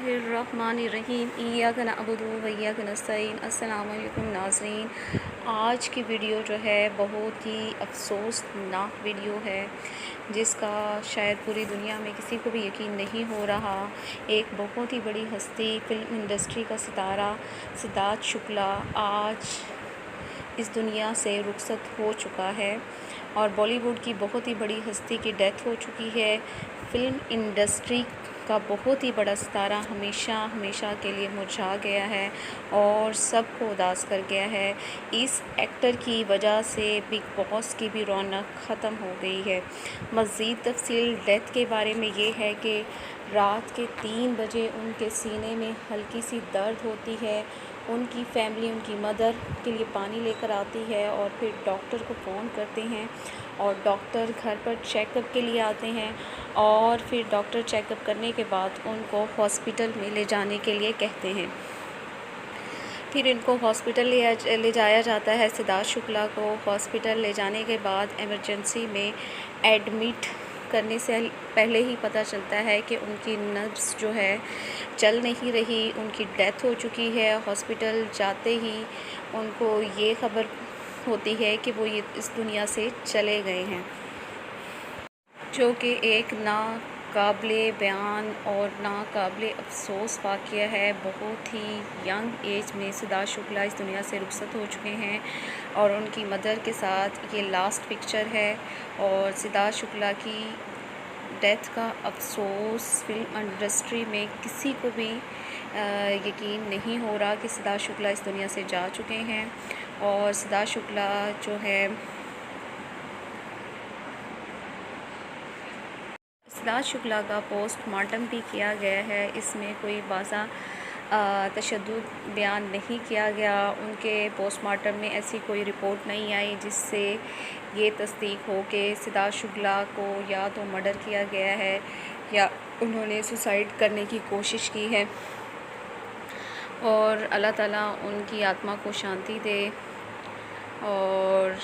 बिस्मिल्लाहिर्रहमानिर्रहीम इय्याक नअबुदु व इय्याक नस्तईन। अस्सलाम वालेकुम नाज़रीन, आज की वीडियो जो है बहुत ही अफसोसनाक वीडियो है जिसका शायद पूरी दुनिया में किसी को भी यकीन नहीं हो रहा। एक बहुत ही बड़ी हस्ती, फ़िल्म इंडस्ट्री का सितारा सिद्धार्थ शुक्ला आज इस दुनिया से रुखसत हो चुका है और बॉलीवुड की बहुत ही बड़ी हस्ती की डेथ हो चुकी है। फ़िल्म इंडस्ट्री का बहुत ही बड़ा सितारा हमेशा के लिए मुरझा गया है और सबको उदास कर गया है। इस एक्टर की वजह से बिग बॉस की भी रौनक ख़त्म हो गई है। मज़ीद तफसील डेथ के बारे में ये है कि रात के 3 बजे उनके सीने में हल्की सी दर्द होती है। उनकी फैमिली, उनकी मदर के लिए पानी लेकर आती है और फिर डॉक्टर को फ़ोन करते हैं और डॉक्टर घर पर चेकअप के लिए आते हैं और फिर डॉक्टर चेकअप करने के बाद उनको हॉस्पिटल में ले जाने के लिए कहते हैं। फिर इनको हॉस्पिटल ले जाया जाता है। सिद्धार्थ शुक्ला को हॉस्पिटल ले जाने के बाद इमरजेंसी में एडमिट करने से पहले ही पता चलता है कि उनकी नब्ज़ जो है चल नहीं रही, उनकी डेथ हो चुकी है। हॉस्पिटल जाते ही उनको ये ख़बर होती है कि वो ये इस दुनिया से चले गए हैं, जो कि एक नाकाबिले बयान और नाकाबिले अफ़सोस वाक़या है। बहुत ही यंग एज में सिद्धार्थ शुक्ला इस दुनिया से रुखसत हो चुके हैं और उनकी मदर के साथ ये लास्ट पिक्चर है। और सिद्धार्थ शुक्ला की डेथ का अफ़सोस फ़िल्म इंडस्ट्री में किसी को भी यकीन नहीं हो रहा कि सिद्धार्थ शुक्ला इस दुनिया से जा चुके हैं। और सिद्धार्थ शुक्ला जो है सिद्धार्थ शुक्ला का पोस्टमार्टम भी किया गया है। इसमें कोई बाज़ा तशद्दुद बयान नहीं किया गया। उनके पोस्टमार्टम में ऐसी कोई रिपोर्ट नहीं आई जिससे ये तस्दीक हो कि सिद्धार्थ शुक्ला को या तो मर्डर किया गया है या उन्होंने सुसाइड करने की कोशिश की है। और अल्लाह ताला उनकी आत्मा को शांति दे और